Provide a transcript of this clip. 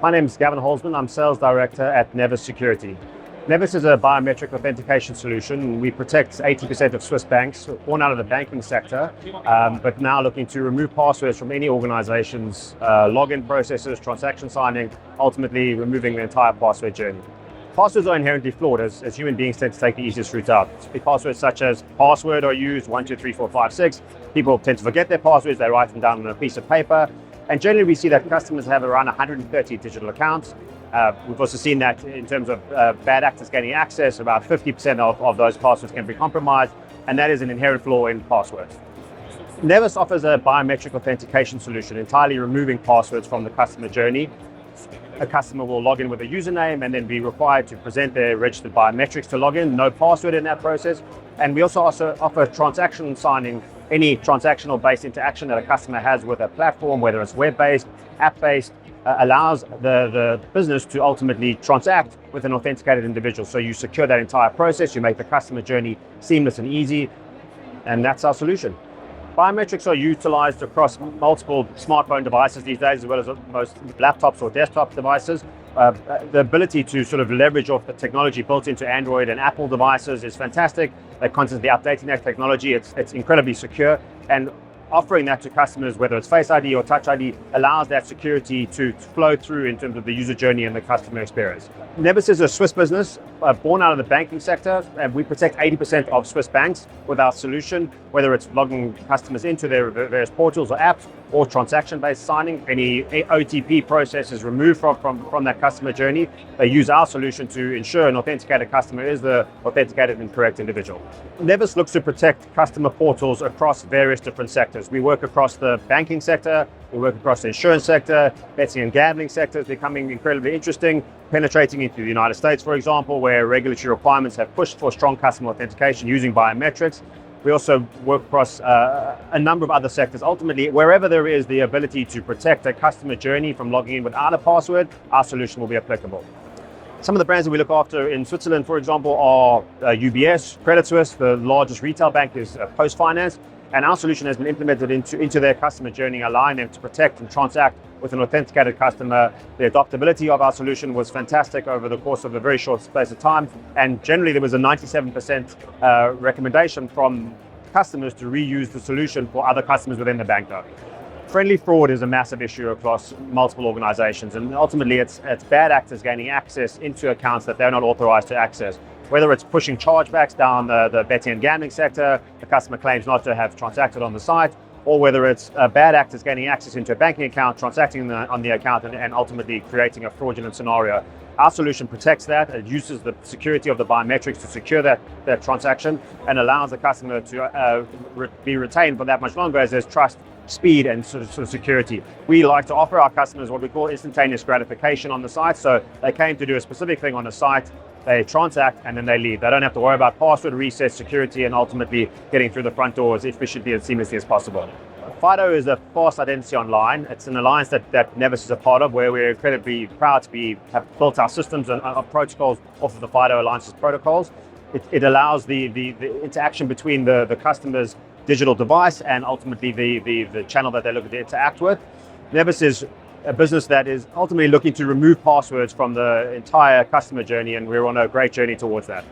My name is Gavin Holzman. I'm Sales Director at Nevis Security. Nevis is a biometric authentication solution. We protect 80% of Swiss banks, born out of the banking sector, but now looking to remove passwords from any organization's login processes, transaction signing, ultimately removing the entire password journey. Passwords are inherently flawed as human beings tend to take the easiest route out. Passwords such as password are used 1, 2, 3, 4, 5, 6. People tend to forget their passwords, they write them down on a piece of paper. And generally we see that customers have around 130 digital accounts. We've also seen that in terms of bad actors gaining access, about 50% of those passwords can be compromised, and that is an inherent flaw in passwords. Nevis offers a biometric authentication solution, entirely removing passwords from the customer journey. A customer will log in with a username and then be required to present their registered biometrics to log in, no password in that process. And we also offer transaction signing. Any transactional based interaction that a customer has with a platform, whether it's web-based, app-based, allows the business to ultimately transact with an authenticated individual. So you secure that entire process, you make the customer journey seamless and easy, and that's our solution. Biometrics are utilized across multiple smartphone devices these days, as well as most laptops or desktop devices. The ability to sort of leverage off the technology built into Android and Apple devices is fantastic. They're constantly updating that technology. It's incredibly secure, and offering that to customers, whether it's Face ID or Touch ID, allows that security to flow through in terms of the user journey and the customer experience. Nevis is a Swiss business born out of the banking sector, and we protect 80% of Swiss banks with our solution, whether it's logging customers into their various portals or apps or transaction-based signing. Any OTP process is removed from that customer journey. They use our solution to ensure an authenticated customer is the authenticated and correct individual. Nevis looks to protect customer portals across various different sectors. We work across the banking sector, we work across the insurance sector, betting and gambling sector is becoming incredibly interesting, penetrating into the United States, for example, where regulatory requirements have pushed for strong customer authentication using biometrics. We also work across a number of other sectors. Ultimately, wherever there is the ability to protect a customer journey from logging in without a password, our solution will be applicable. Some of the brands that we look after in Switzerland, for example, are UBS, Credit Suisse. The largest retail bank is Post Finance, and our solution has been implemented into their customer journey, allowing them to protect and transact with an authenticated customer. The adoptability of our solution was fantastic over the course of a very short space of time, and generally there was a 97% recommendation from customers to reuse the solution for other customers within the bank though. Friendly fraud is a massive issue across multiple organizations, and ultimately it's bad actors gaining access into accounts that they're not authorized to access. Whether it's pushing chargebacks down the betting and gambling sector, the customer claims not to have transacted on the site, or whether it's bad actors gaining access into a banking account, transacting on the account, and ultimately creating a fraudulent scenario. Our solution protects that. It uses the security of the biometrics to secure that transaction and allows the customer to be retained for that much longer as there's trust, speed, and sort of security. We like to offer our customers what we call instantaneous gratification on the site. So they came to do a specific thing on the site, they transact, and then they leave. They don't have to worry about password reset, security, and ultimately getting through the front door as efficiently and seamlessly as possible. FIDO is a fast identity online. It's an alliance that Nevis is a part of, where we're incredibly proud to have built our systems and our protocols off of the FIDO Alliance's protocols. It allows the interaction between the customer's digital device and ultimately the channel that they're looking to interact with. Nevis is a business that is ultimately looking to remove passwords from the entire customer journey, and we're on a great journey towards that.